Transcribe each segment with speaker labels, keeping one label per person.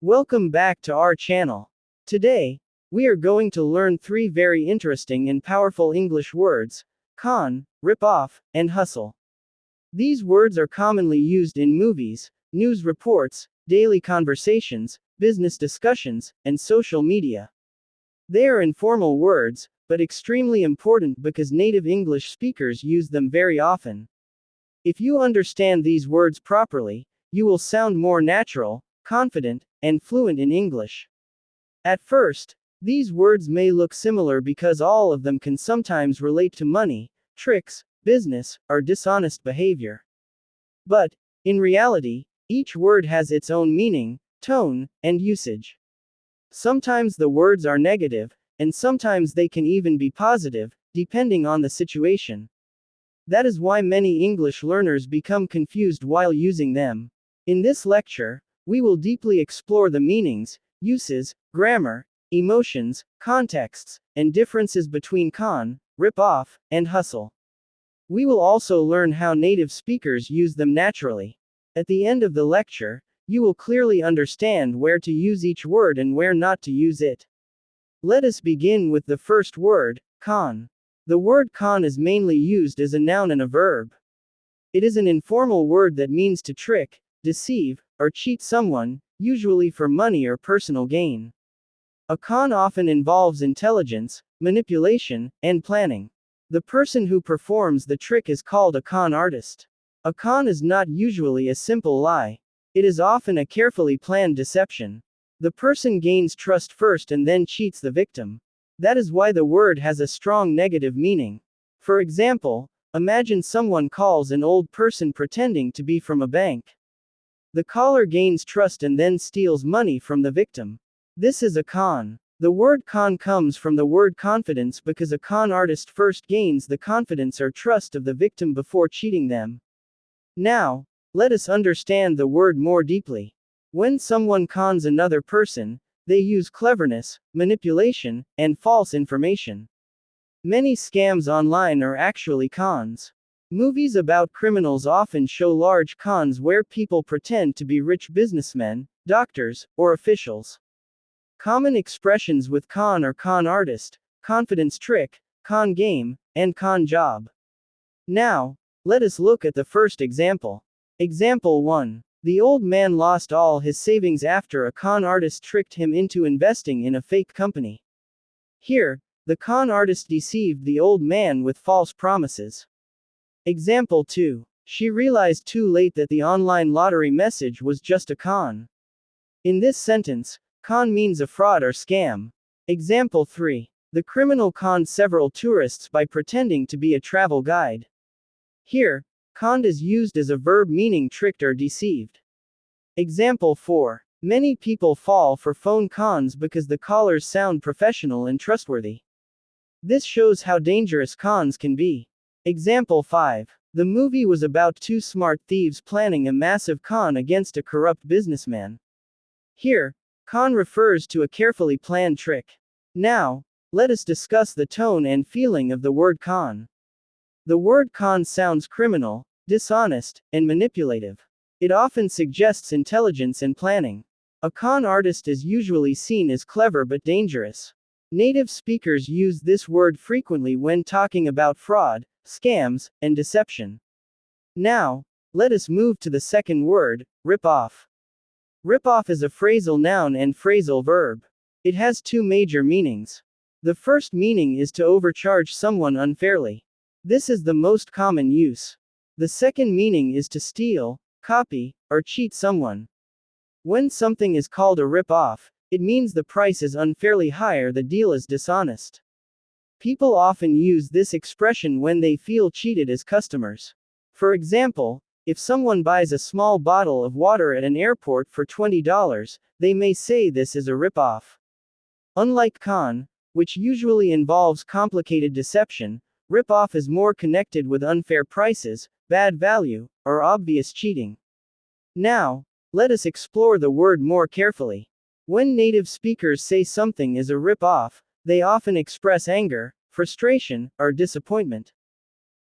Speaker 1: Welcome back to our channel. Today, we are going to learn three very interesting and powerful English words: con, rip off, and hustle. These words are commonly used in movies, news reports, daily conversations, business discussions, and social media. They are informal words, but extremely important because native English speakers use them very often. If you understand these words properly, you will sound more natural, confident, and fluent in English. At first, these words may look similar because all of them can sometimes relate to money, tricks, business, or dishonest behavior. But, in reality, each word has its own meaning, tone, and usage. Sometimes the words are negative, and sometimes they can even be positive, depending on the situation. That is why many English learners become confused while using them. In this lecture, we will deeply explore the meanings, uses, grammar, emotions, contexts, and differences between con, rip off, and hustle. We will also learn how native speakers use them naturally. At the end of the lecture, you will clearly understand where to use each word and where not to use it. Let us begin with the first word, con. The word con is mainly used as a noun and a verb. It is an informal word that means to trick, deceive, or cheat someone, usually for money or personal gain. A con often involves intelligence, manipulation, and planning. The person who performs the trick is called a con artist. A con is not usually a simple lie. It is often a carefully planned deception. The person gains trust first and then cheats the victim. That is why the word has a strong negative meaning. For example, imagine someone calls an old person pretending to be from a bank. The caller gains trust and then steals money from the victim. This is a con. The word con comes from the word confidence because a con artist first gains the confidence or trust of the victim before cheating them. Now, let us understand the word more deeply. When someone cons another person, they use cleverness, manipulation, and false information. Many scams online are actually cons. Movies about criminals often show large cons where people pretend to be rich businessmen, doctors, or officials. Common expressions with con are con artist, confidence trick, con game, and con job. Now, let us look at the first example. Example 1. The old man lost all his savings after a con artist tricked him into investing in a fake company. Here, the con artist deceived the old man with false promises. Example 2. She realized too late that the online lottery message was just a con. In this sentence, con means a fraud or scam. Example 3. The criminal conned several tourists by pretending to be a travel guide. Here, conned is used as a verb meaning tricked or deceived. Example 4. Many people fall for phone cons because the callers sound professional and trustworthy. This shows how dangerous cons can be. Example 5. The movie was about two smart thieves planning a massive con against a corrupt businessman. Here, con refers to a carefully planned trick. Now, let us discuss the tone and feeling of the word con. The word con sounds criminal, dishonest, and manipulative. It often suggests intelligence and planning. A con artist is usually seen as clever but dangerous. Native speakers use this word frequently when talking about fraud, scams, and deception. Now, let us move to the second word, rip off. Rip off is a phrasal noun and phrasal verb. It has two major meanings. The first meaning is to overcharge someone unfairly. This is the most common use. The second meaning is to steal, copy, or cheat someone. When something is called a rip off, it means the price is unfairly high or the deal is dishonest. People often use this expression when they feel cheated as customers. For example, if someone buys a small bottle of water at an airport for $20, they may say this is a rip-off. Unlike con, which usually involves complicated deception, rip-off is more connected with unfair prices, bad value, or obvious cheating. Now, let us explore the word more carefully. When native speakers say something is a rip-off, they often express anger, frustration, or disappointment.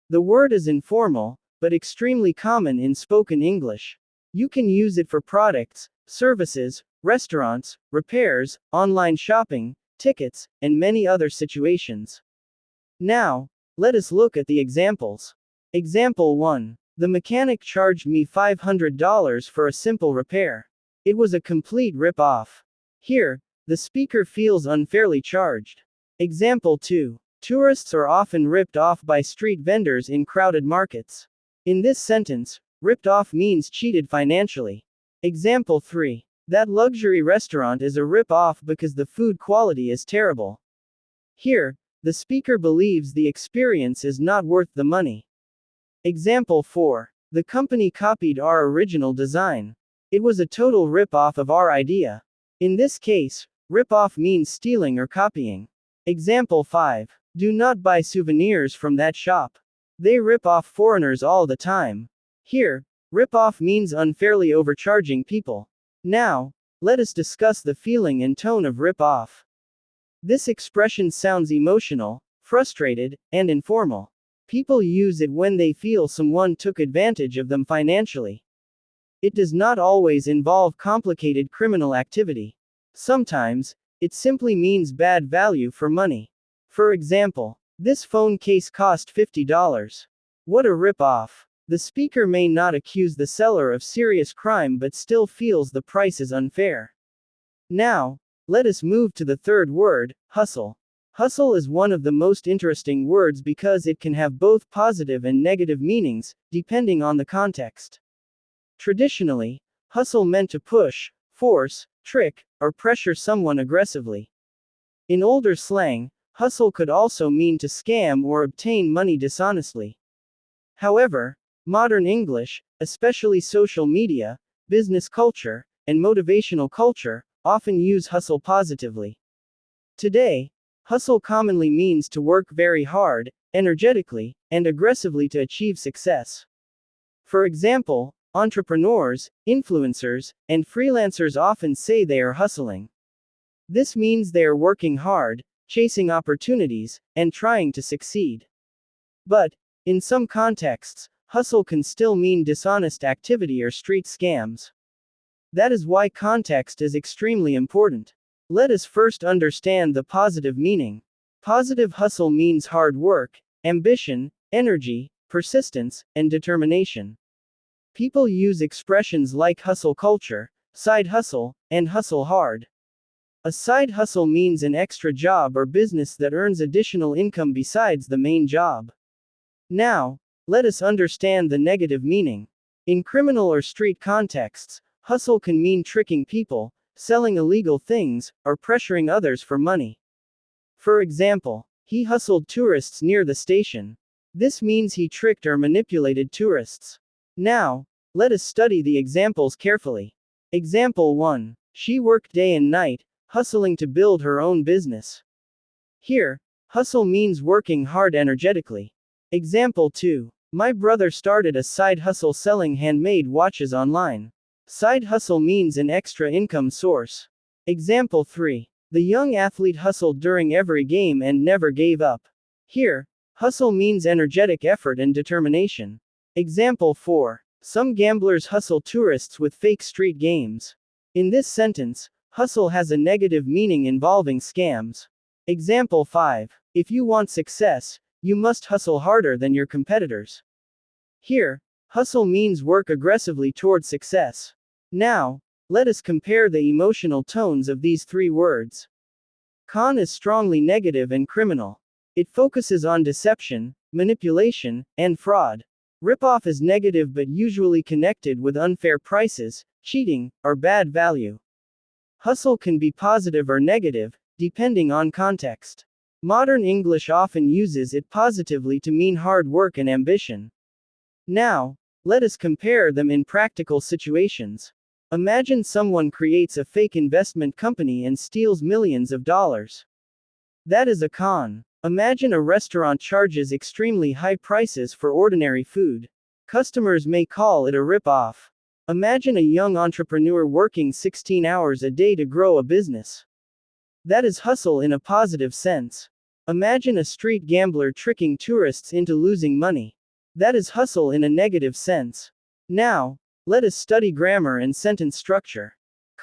Speaker 1: The word is informal, but extremely common in spoken English. You can use it for products, services, restaurants, repairs, online shopping, tickets, and many other situations. Now, let us look at the examples. Example 1. The mechanic charged me $500 for a simple repair. It was a complete rip-off. Here, the speaker feels unfairly charged. Example 2. Tourists are often ripped off by street vendors in crowded markets. In this sentence, ripped off means cheated financially. Example 3. That luxury restaurant is a rip-off because the food quality is terrible. Here, the speaker believes the experience is not worth the money. Example 4. The company copied our original design. It was a total rip-off of our idea. In this case, rip-off means stealing or copying. Example 5. Do not buy souvenirs from that shop. They rip off foreigners all the time. Here, rip-off means unfairly overcharging people. Now, let us discuss the feeling and tone of rip-off. This expression sounds emotional, frustrated, and informal. People use it when they feel someone took advantage of them financially. It does not always involve complicated criminal activity. Sometimes, it simply means bad value for money. For example, this phone case cost $50. What a rip-off. The speaker may not accuse the seller of serious crime but still feels the price is unfair. Now, let us move to the third word, hustle. Hustle is one of the most interesting words because it can have both positive and negative meanings, depending on the context. Traditionally, hustle meant to push, force, trick, or pressure someone aggressively. In older slang, hustle could also mean to scam or obtain money dishonestly. However, modern English, especially social media, business culture, and motivational culture, often use hustle positively. Today, hustle commonly means to work very hard, energetically, and aggressively to achieve success. For example, entrepreneurs, influencers, and freelancers often say they are hustling. This means they are working hard, chasing opportunities, and trying to succeed. But, in some contexts, hustle can still mean dishonest activity or street scams. That is why context is extremely important. Let us first understand the positive meaning. Positive hustle means hard work, ambition, energy, persistence, and determination. People use expressions like hustle culture, side hustle, and hustle hard. A side hustle means an extra job or business that earns additional income besides the main job. Now, let us understand the negative meaning. In criminal or street contexts, hustle can mean tricking people, selling illegal things, or pressuring others for money. For example, he hustled tourists near the station. This means he tricked or manipulated tourists. Now, let us study the examples carefully. Example 1. She worked day and night, hustling to build her own business. Here, hustle means working hard energetically. Example 2. My brother started a side hustle selling handmade watches online. Side hustle means an extra income source. Example 3. The young athlete hustled during every game and never gave up. Here, hustle means energetic effort and determination. Example 4. Some gamblers hustle tourists with fake street games. In this sentence, hustle has a negative meaning involving scams. Example 5. If you want success, you must hustle harder than your competitors. Here, hustle means work aggressively toward success. Now, let us compare the emotional tones of these three words. Con is strongly negative and criminal. It focuses on deception, manipulation, and fraud. Ripoff is negative but usually connected with unfair prices, cheating, or bad value. Hustle can be positive or negative, depending on context. Modern English often uses it positively to mean hard work and ambition. Now, let us compare them in practical situations. Imagine someone creates a fake investment company and steals millions of dollars. That is a con. Imagine a restaurant charges extremely high prices for ordinary food. Customers may call it a rip-off. Imagine a young entrepreneur working 16 hours a day to grow a business. That is hustle in a positive sense. Imagine a street gambler tricking tourists into losing money. That is hustle in a negative sense. Now, let us study grammar and sentence structure.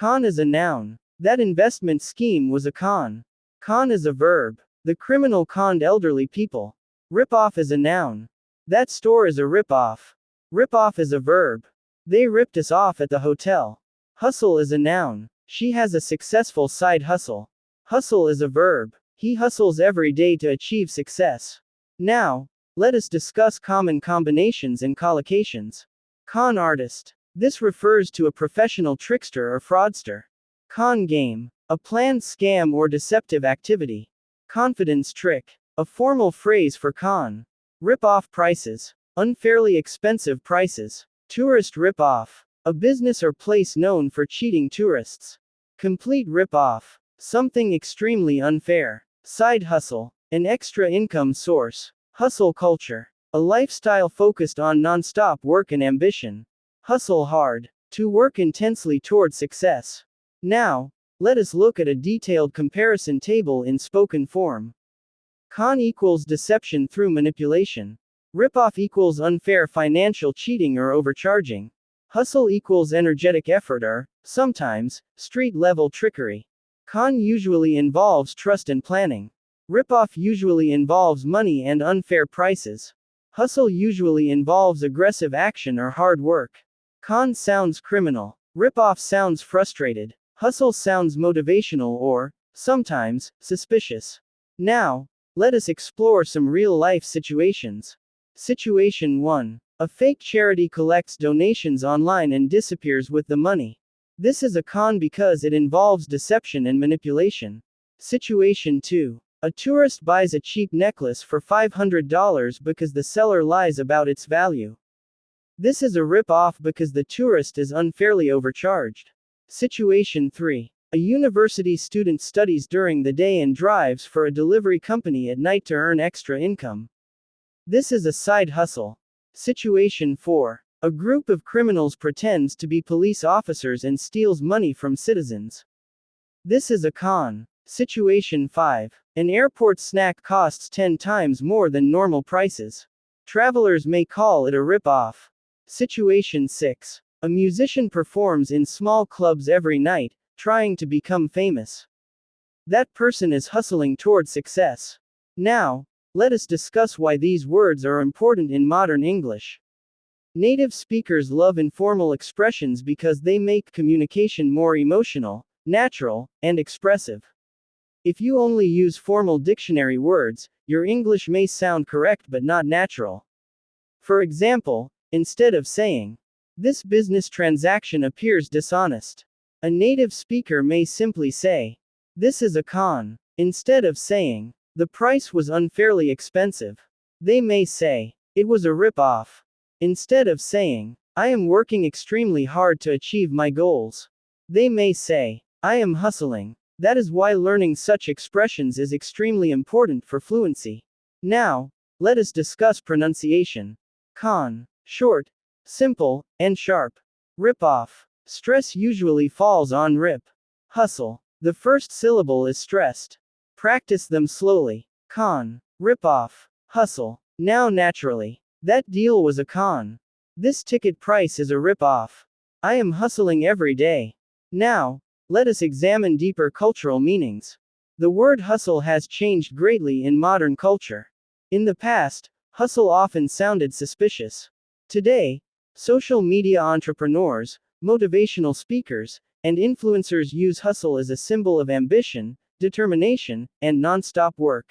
Speaker 1: Con is a noun. That investment scheme was a con. Con is a verb. The criminal conned elderly people. Rip off is a noun. That store is a rip off. Rip off is a verb. They ripped us off at the hotel. Hustle is a noun. She has a successful side hustle. Hustle is a verb. He hustles every day to achieve success. Now, let us discuss common combinations and collocations. Con artist. This refers to a professional trickster or fraudster. Con game. A planned scam or deceptive activity. Confidence trick. A formal phrase for con. Rip-off prices. Unfairly expensive prices. Tourist rip-off. A business or place known for cheating tourists. Complete rip-off. Something extremely unfair. Side hustle. An extra income source. Hustle culture. A lifestyle focused on non-stop work and ambition. Hustle hard. To work intensely toward success. Now, let us look at a detailed comparison table in spoken form. Con equals deception through manipulation. Rip-off equals unfair financial cheating or overcharging. Hustle equals energetic effort or, sometimes, street-level trickery. Con usually involves trust and planning. Rip-off usually involves money and unfair prices. Hustle usually involves aggressive action or hard work. Con sounds criminal. Rip-off sounds frustrated. Hustle sounds motivational or, sometimes, suspicious. Now, let us explore some real-life situations. Situation 1. A fake charity collects donations online and disappears with the money. This is a con because it involves deception and manipulation. Situation 2. A tourist buys a cheap necklace for $500 because the seller lies about its value. This is a rip-off because the tourist is unfairly overcharged. Situation 3. A university student studies during the day and drives for a delivery company at night to earn extra income. This is a side hustle. Situation 4. A group of criminals pretends to be police officers and steals money from citizens. This is a con. Situation 5. An airport snack costs 10 times more than normal prices. Travelers may call it a rip-off. Situation 6. A musician performs in small clubs every night, trying to become famous. That person is hustling toward success. Now, let us discuss why these words are important in modern English. Native speakers love informal expressions because they make communication more emotional, natural, and expressive. If you only use formal dictionary words, your English may sound correct but not natural. For example, instead of saying, "This business transaction appears dishonest," a native speaker may simply say, "This is a con." Instead of saying, "The price was unfairly expensive," they may say, "It was a rip-off." Instead of saying, "I am working extremely hard to achieve my goals," they may say, "I am hustling." That is why learning such expressions is extremely important for fluency. Now, let us discuss pronunciation. Con. Short, simple, and sharp. Rip-off. Stress usually falls on rip. Hustle. The first syllable is stressed. Practice them slowly. Con. Rip-off. Hustle. Now naturally. That deal was a con. This ticket price is a rip-off. I am hustling every day. Now, let us examine deeper cultural meanings. The word hustle has changed greatly in modern culture. In the past, hustle often sounded suspicious. Today, social media entrepreneurs, motivational speakers, and influencers use hustle as a symbol of ambition, determination, and non-stop work.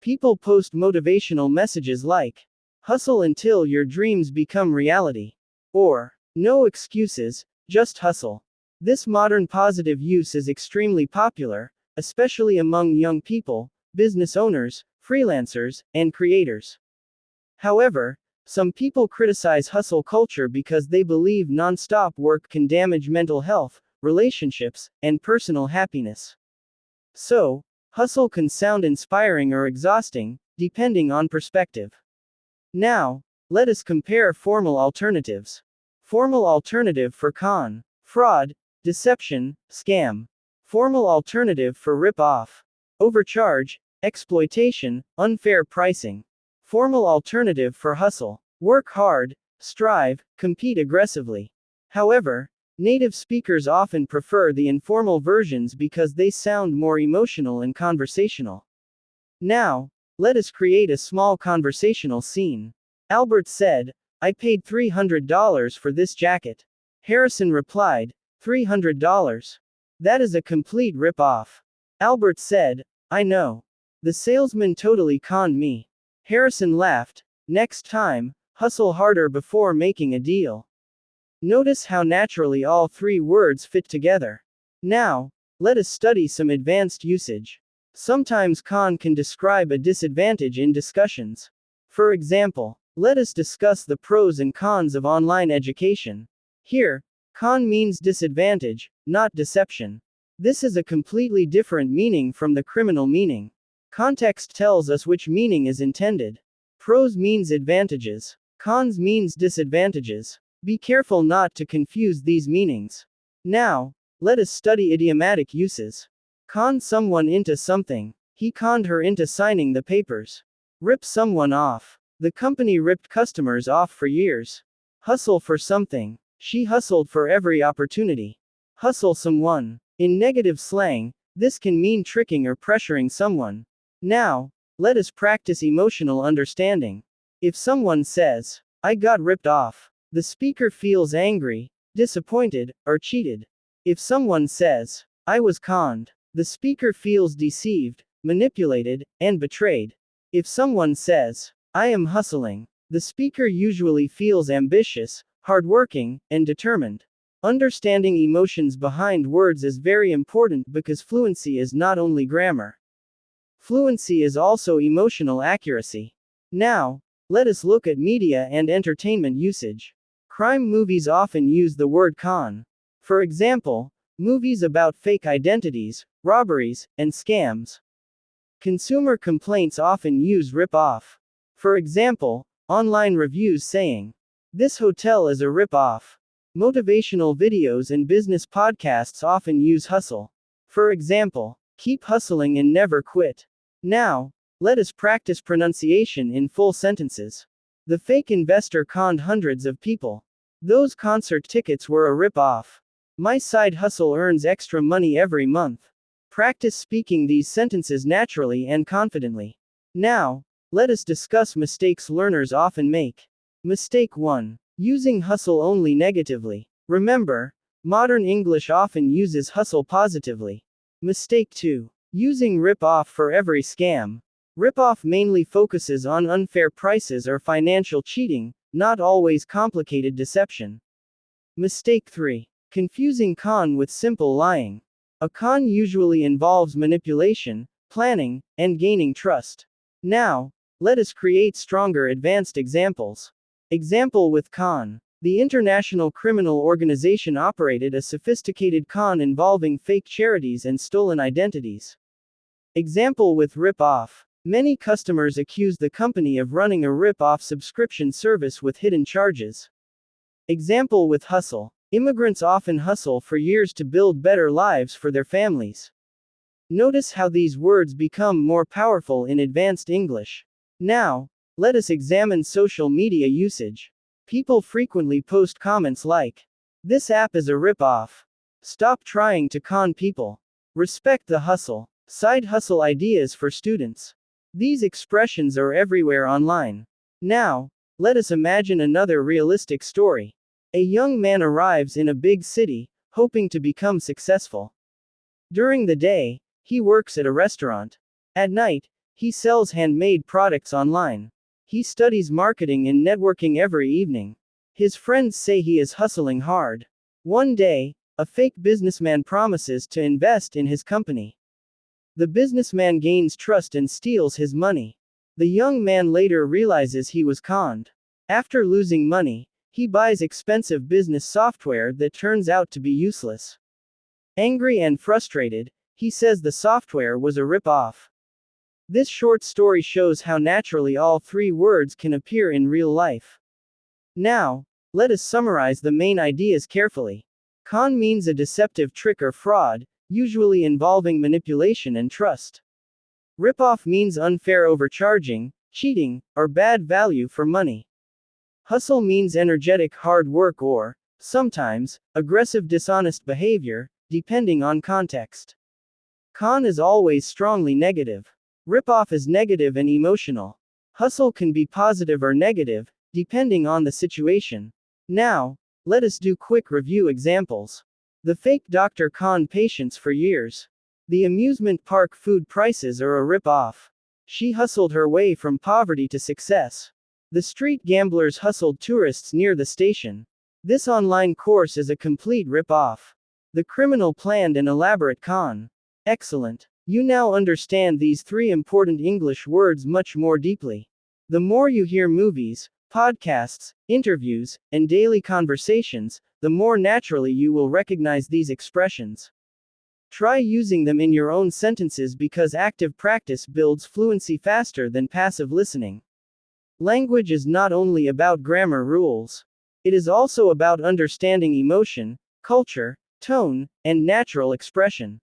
Speaker 1: People post motivational messages like, "Hustle until your dreams become reality," or, "No excuses, just hustle." This modern positive use is extremely popular, especially among young people, business owners, freelancers, and creators. However, some people criticize hustle culture because they believe non-stop work can damage mental health, relationships, and personal happiness. So, hustle can sound inspiring or exhausting, depending on perspective. Now, let us compare formal alternatives. Formal alternative for con. Fraud, deception, scam. Formal alternative for rip-off. Overcharge, exploitation, unfair pricing. Formal alternative for hustle. Work hard, strive, compete aggressively. However, Native speakers often prefer the informal versions because they sound more emotional and conversational. Now, let us create a small conversational scene. Albert said, "I paid $300 for this jacket." Harrison replied, $300? That is a complete rip-off. Albert said, "I know. The salesman totally conned me." Harrison laughed. Next time, hustle harder before making a deal. Notice how naturally all three words fit together. Now, let us study some advanced usage. Sometimes con can describe a disadvantage in discussions. For example, let us discuss the pros and cons of online education. Here, con means disadvantage, not deception. This is a completely different meaning from the criminal meaning. Context tells us which meaning is intended. Pros means advantages. Cons means disadvantages. Be careful not to confuse these meanings. Now, let us study idiomatic uses. Con someone into something. He conned her into signing the papers. Rip someone off. The company ripped customers off for years. Hustle for something. She hustled for every opportunity. Hustle someone. In negative slang, this can mean tricking or pressuring someone. Now, let us practice emotional understanding. If someone says, "I got ripped off," the speaker feels angry, disappointed, or cheated. If someone says, "I was conned," the speaker feels deceived, manipulated, and betrayed. If someone says, "I am hustling," the speaker usually feels ambitious, hardworking, and determined. Understanding emotions behind words is very important because fluency is not only grammar. Fluency is also emotional accuracy. Now, let us look at media and entertainment usage. Crime movies often use the word con. For example, movies about fake identities, robberies, and scams. Consumer complaints often use rip-off. For example, online reviews saying, "This hotel is a rip-off." Motivational videos and business podcasts often use hustle. For example, "Keep hustling and never quit." Now, let us practice pronunciation in full sentences. The fake investor conned hundreds of people. Those concert tickets were a rip-off. My side hustle earns extra money every month. Practice speaking these sentences naturally and confidently. Now, let us discuss mistakes learners often make. Mistake 1. Using hustle only negatively. Remember, modern English often uses hustle positively. Mistake 2. Using rip-off for every scam. Rip-off mainly focuses on unfair prices or financial cheating, not always complicated deception. Mistake 3. Confusing con with simple lying. A con usually involves manipulation, planning, and gaining trust. Now, let us create stronger advanced examples. Example with con. The International Criminal Organization operated a sophisticated con involving fake charities and stolen identities. Example with rip-off. Many customers accuse the company of running a rip-off subscription service with hidden charges. Example with hustle. Immigrants often hustle for years to build better lives for their families. Notice how these words become more powerful in advanced English. Now, let us examine social media usage. People frequently post comments like, "This app is a rip-off." "Stop trying to con people." "Respect the hustle." "Side hustle ideas for students." These expressions are everywhere online. Now, let us imagine another realistic story. A young man arrives in a big city, hoping to become successful. During the day, he works at a restaurant. At night, he sells handmade products online. He studies marketing and networking every evening. His friends say he is hustling hard. One day, a fake businessman promises to invest in his company. The businessman gains trust and steals his money. The young man later realizes he was conned. After losing money, he buys expensive business software that turns out to be useless. Angry and frustrated, he says the software was a rip-off. This short story shows how naturally all three words can appear in real life. Now, let us summarize the main ideas carefully. Con means a deceptive trick or fraud, usually involving manipulation and trust. Rip-off means unfair overcharging, cheating, or bad value for money. Hustle means energetic hard work or Sometimes, aggressive dishonest behavior, depending on context. Con is always strongly negative. Rip-off is negative and emotional. Hustle can be positive or negative, depending on the situation. Now, let us do quick review examples. The fake doctor conned patients for years. The amusement park food prices are a rip-off. She hustled her way from poverty to success. The street gamblers hustled tourists near the station. This online course is a complete rip-off. The criminal planned an elaborate con. Excellent. You now understand these three important English words much more deeply. The more you hear movies, podcasts, interviews, and daily conversations, the more naturally you will recognize these expressions. Try using them in your own sentences because active practice builds fluency faster than passive listening. Language is not only about grammar rules. It is also about understanding emotion, culture, tone, and natural expression.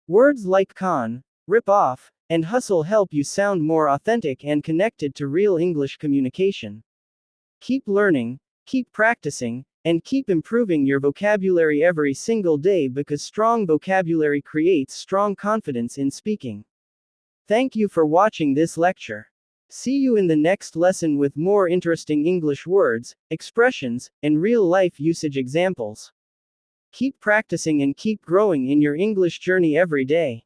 Speaker 1: Words like con, rip off, and hustle help you sound more authentic and connected to real English communication. Keep learning, keep practicing, and keep improving your vocabulary every single day because strong vocabulary creates strong confidence in speaking. Thank you for watching this lecture. See you in the next lesson with more interesting English words, expressions, and real-life usage examples. Keep practicing and keep growing in your English journey every day.